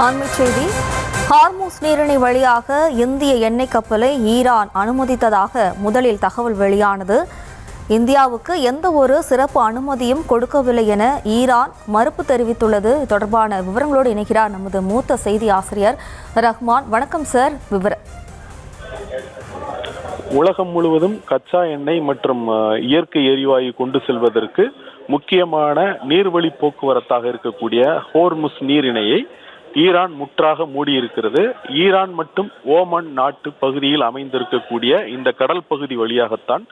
அண்மைச் செய்தி. ஹார்மூஸ் நீரிணை வழியாக இந்திய எண்ணெய் கப்பலை ஈரான் அனுமதித்ததாக முதலில் தகவல் வெளியானது. இந்தியாவுக்கு எந்த ஒரு சிறப்பு அனுமதியும் கொடுக்கவில்லை என ஈரான் மறுப்பு தெரிவித்துள்ளது. தொடர்பான விவரங்களோடு இணைகிறார் நமது மூத்த செய்தி ஆசிரியர் ரஹ்மான். வணக்கம் சார். உலகம் முழுவதும் கச்சா எண்ணெய் மற்றும் இயற்கை எரிவாயு கொண்டு செல்வதற்கு முக்கியமான நீர்வழி போக்குவரத்தாக இருக்கக்கூடிய ஹோர்முஸ் நீரிணையை ஈரான் முற்றாக மூடியிருக்கிறது. ஈரான் மற்றும் ஓமன் நாட்டு பகுதியில் அமைந்திருக்கக்கூடிய இந்த கடல் பகுதி வழியாகத்தான்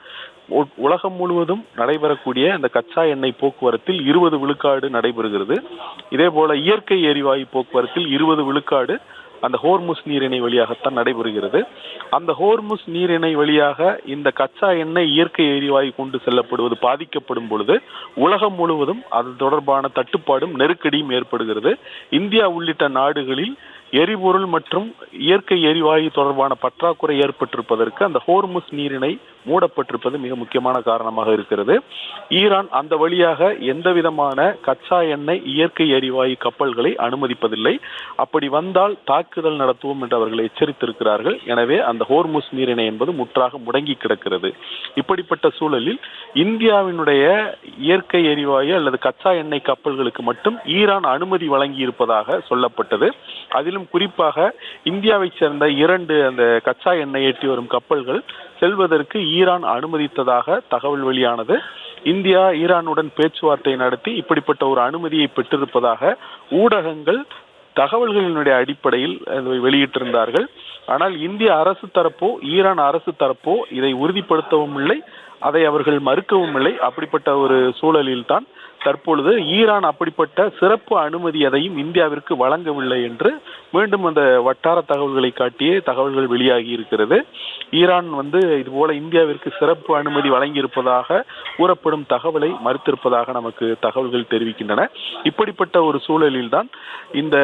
உலகம் முழுவதும் நடைபெறக்கூடிய இந்த கச்சா எண்ணெய் போக்குவரத்தில் 20 விழுக்காடு நடைபெறுகிறது. இதே போல இயற்கை எரிவாயு போக்குவரத்தில் 20 விழுக்காடு அந்த ஹோர்முஸ் நீரிணை வழியாகத்தான் நடைபெறுகிறது. அந்த ஹோர்முஸ் நீரிணை வழியாக இந்த கச்சா எண்ணெய் இயற்கை எரிவாயு கொண்டு செல்லப்படுவது பாதிக்கப்படும் பொழுது உலகம் முழுவதும் அது தொடர்பான தட்டுப்பாடும் நெருக்கடியும் ஏற்படுகிறது. இந்தியா உள்ளிட்ட நாடுகளில் எரிபொருள் மற்றும் இயற்கை எரிவாயு தொடர்பான பற்றாக்குறை ஏற்பட்டிருப்பதற்கு அந்த ஹோர்முஸ் நீரிணை மூடப்பட்டிருப்பது மிக முக்கியமான காரணமாக இருக்கிறது. ஈரான் அந்த வழியாக எந்த விதமான கச்சா எண்ணெய் இயற்கை எரிவாயு கப்பல்களை அனுமதிப்பதில்லை. அப்படி வந்தால் தாக்குதல் நடத்துவோம் என்று அவர்கள் எச்சரித்திருக்கிறார்கள். எனவே அந்த ஹோர்முஸ் நீரிணை என்பது முற்றாக முடங்கி கிடக்கிறது. இப்படிப்பட்ட சூழலில் இந்தியாவினுடைய இயற்கை எரிவாயு அல்லது கச்சா எண்ணெய் கப்பல்களுக்கு மட்டும் ஈரான் அனுமதி வழங்கி இருப்பதாக சொல்லப்பட்டது. அதிலும் குறிப்பாக இந்தியாவை சேர்ந்த 2 அந்த கச்சா எண்ணெய் ஏற்றி வரும் கப்பல்கள் செல்வதற்கு ஈரான் அனுமதித்ததாக தகவல் வெளியானது. இந்தியா ஈரானுடன் பேச்சுவார்த்தை நடத்தி இப்படிப்பட்ட ஒரு அனுமதியை பெற்றிருப்பதாக ஊடகங்கள் தகவல்களினுடைய அடிப்படையில் வெளியிட்டிருந்தார்கள். ஆனால் இந்திய அரசு தரப்போ ஈரான் அரசு தரப்போ இதை உறுதிப்படுத்தவும் இல்லை, அதை அவர்கள் மறுக்கவும் இல்லை. அப்படிப்பட்ட ஒரு சூழலில் தான் தற்பொழுது ஈரான் அப்படிப்பட்ட சிறப்பு அனுமதி எதையும் இந்தியாவிற்கு வழங்கவில்லை என்று மீண்டும் அந்த வட்டார தகவல்களை காட்டியே தகவல்கள் வெளியாகி இருக்கிறது. ஈரான் இதுபோல இந்தியாவிற்கு சிறப்பு அனுமதி வழங்கி இருப்பதாக கூறப்படும் தகவலை மறுத்திருப்பதாக நமக்கு தகவல்கள் தெரிவிக்கின்றன. இப்படிப்பட்ட ஒரு சூழலில் தான் இந்த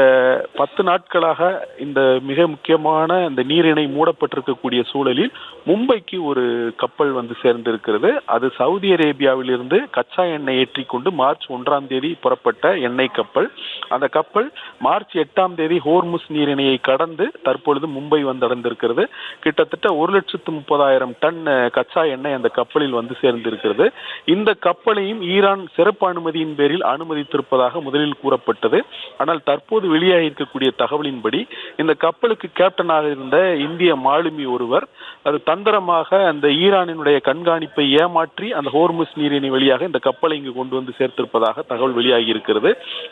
10 நாட்களாக இந்த மிக முக்கியமான இந்த நீரிணை மூடப்பட்டிருக்கக்கூடிய சூழலில் மும்பைக்கு ஒரு கப்பல் சேர்ந்திருக்கிறது. அது சவுதி அரேபியாவில் இருந்து கச்சா எண்ணெய் ஏற்றிக்கொண்டு மார்ச் 1ஆம் தேதி புறப்பட்ட எண்ணெய் கப்பல். அந்த கப்பல் மார்ச் 8ஆம் தேதி ஹோர்முஸ் நீரிணையை கடந்து தற்பொழுது மும்பை வந்தடைந்திருக்கிறது. கிட்டத்தட்ட 1,30,000 டன் கச்சா எண்ணெய் அந்த கப்பலில் சேர்ந்திருக்கிறது. இந்த கப்பலையும் ஈரான் சிறப்பு அனுமதியின் பேரில் அனுமதித்திருப்பதாக முதலில் கூறப்பட்டது. ஆனால் தற்போது வெளியாக இருக்கக்கூடிய தகவலின்படி இந்த கப்பலுக்கு கேப்டனாக இருந்த இந்திய மாலுமி ஒருவர் அது தந்திரமாக அந்த ஈரானினுடைய கண்காணிப்பை ஏமாற்றி அந்த ஹோர்முஸ் நீரிணை வழியாக இந்த கப்பலை இங்கு கொண்டு சேர்த்திருப்பதாக தகவல் வெளியாகி இருக்கிறது.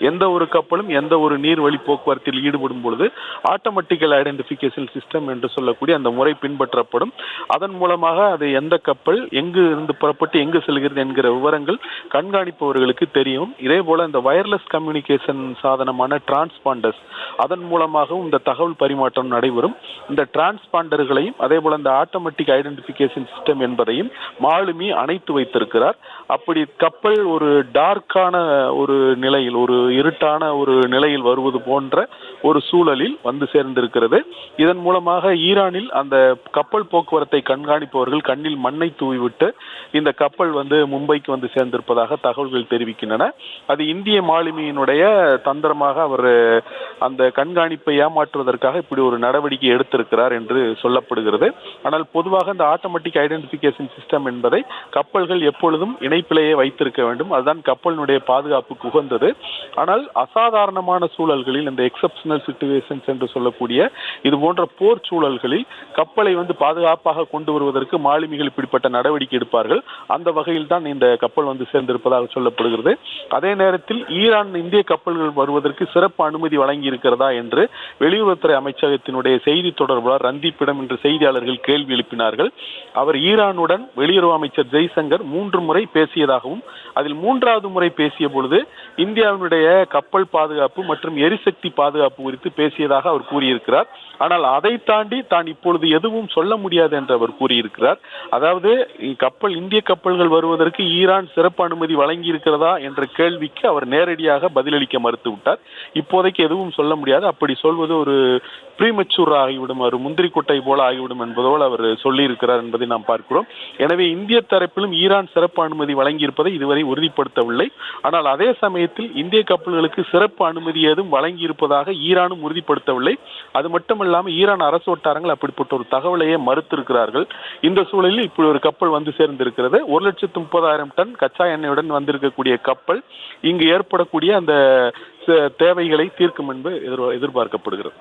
எந்த ஒரு கப்பலும் எந்த ஒரு நீர்வழி போக்குவரத்தில் ஈடுபடும் பொழுது ஆட்டோமேட்டிக்கல் ஐடென்டிபிகேஷன் சிஸ்டம் என்று சொல்லக்கூடிய அந்த முறை பின்பற்றப்படும். அதன் மூலமாக அது எந்த கப்பல் எங்கு இருந்து புறப்பட்டு எங்கு செல்கிறது என்கிற விவரங்கள் கண்காணிப்பவர்களுக்கு தெரியும். இதே போல இந்த வயர்லெஸ் கம்யூனிகேஷன் சாதனமான டிரான்ஸ்பாண்டர்ஸ் அதன் மூலமாகவும் இந்த தகவல் பரிமாற்றம் நடைபெறும். இந்த டிரான்ஸ்பாண்டர்களையும் அதே போல இந்த ஆட்டோமேட்டிக் ஐடென்டிபிகேஷன் சிஸ்டம் என்பதையும் மாலுமி அணைத்து வைத்திருக்கிறார். அப்படி கப்பல் ஒரு டார்க்கான ஒரு நிலையில், ஒரு இருட்டான ஒரு நிலையில் வருவது போன்ற ஒரு சூழலில் சேர்ந்திருக்கிறது. இதன் மூலமாக ஈரானில் அந்த கப்பல் போக்குவரத்தை கண்காணிப்பவர்கள் கண்ணில் மண்ணை தூவிவிட்டு இந்த கப்பல் மும்பைக்கு சேர்ந்திருப்பதாக தகவல்கள் தெரிவிக்கின்றன. அது இந்திய மாலுமியினுடைய தந்திரமாக அவர் அந்த கண்காணிப்பை ஏமாற்றுவதற்காக இப்படி ஒரு நடவடிக்கை எடுத்திருக்கிறார் என்று சொல்லப்படுகிறது. ஆனால் பொதுவாக இந்த ஆட்டோமேட்டிக் ஐடென்டிபிகேஷன் சிஸ்டம் என்பதை கப்பல்கள் எப்பொழுதும் இணைப்பிலேயே வைத்திருக்க வேண்டும். அதுதான் கப்பலினுடைய பாதுகாப்புக்கு உகந்தது. ஆனால் அசாதாரணமான சூழல்களில் இந்த எக்ஸப்ஷனல் சிச்சுவேஷன்ஸ் என்று சொல்லக்கூடிய இது போன்ற போர் சூழல்களில் கப்பலை பாதுகாப்பாக கொண்டு வருவதற்கு மாலுமிகள் இப்படிப்பட்ட நடவடிக்கை எடுப்பார்கள். அந்த வகையில் தான் இந்த கப்பல் சேர்ந்திருப்பதாக சொல்லப்படுகிறது. அதே நேரத்தில் ஈரான் இந்திய கப்பல்கள் வருவதற்கு சிறப்பு அனுமதி வழங்கி இருக்கிறதா என்று வெளியுறவுத்துறை அமைச்சகத்தினுடைய செய்தி தொடர்பாளர் ரந்தீப்பிடம் இன்று செய்தியாளர்கள் கேள்வி எழுப்பினார்கள். அவர் ஈரானுடன் வெளியுறவு அமைச்சர் ஜெய்சங்கர் 3 முறை பேசியதாகவும் அதில் 3வது முறை பேசிய பொழுது இந்தியாவினுடைய கப்பல் பாதுகாப்பு மற்றும் எரிசக்தி பாதுகாப்பு குறித்து பேசியதாக அவர் கூறியிருக்கிறார். ஆனால் அதை தாண்டி தான் இப்பொழுது எதுவும் சொல்ல முடியாது என்று அவர் கூறியிருக்கிறார். அதாவது இந்திய கப்பல்கள் வருவதற்கு ஈரான் சிறப்பு அனுமதி வழங்கி இருக்கிறதா என்ற கேள்விக்கு அவர் நேரடியாக பதிலளிக்க மறுத்துவிட்டார். இப்போதைக்கு எதுவும் சொல்ல முடியாது, அப்படி சொல்வது ஒரு ப்ரீமெச்சூர் ஆகிவிடும், ஒரு முந்திரி கொட்டை போல ஆகிவிடும் என்பதோடு அவர் சொல்லியிருக்கிறார் என்பதை நாம் பார்க்கிறோம். எனவே இந்திய தரப்பிலும் ஈரான் சிறப்பு அனுமதி வழங்கியிருப்பதை இதுவரை உறுதிப்படுத்தவில்லை. ஆனால் அதே சமயத்தில் இந்திய கப்பல்களுக்கு சிறப்பு அனுமதி ஏதும் வழங்கியிருப்பதாக ஈரானும் உறுதிப்படுத்தவில்லை. அது மட்டுமல்லாமல் ஈரான் அரசு வட்டாரங்கள் அப்படிப்பட்ட ஒரு தகவலையே மறுத்திருக்கிறார்கள். இந்த சூழலில் இப்படி ஒரு கப்பல் வந்து சேர்ந்திருக்கிறது. 1,30,000 டன் கச்சா எண்ணெயுடன் வந்திருக்கக்கூடிய கப்பல் இங்கு ஏற்படக்கூடிய அந்த தேவைகளை தீர்க்கும் என்று எதிர்பார்க்கப்படுகிறது.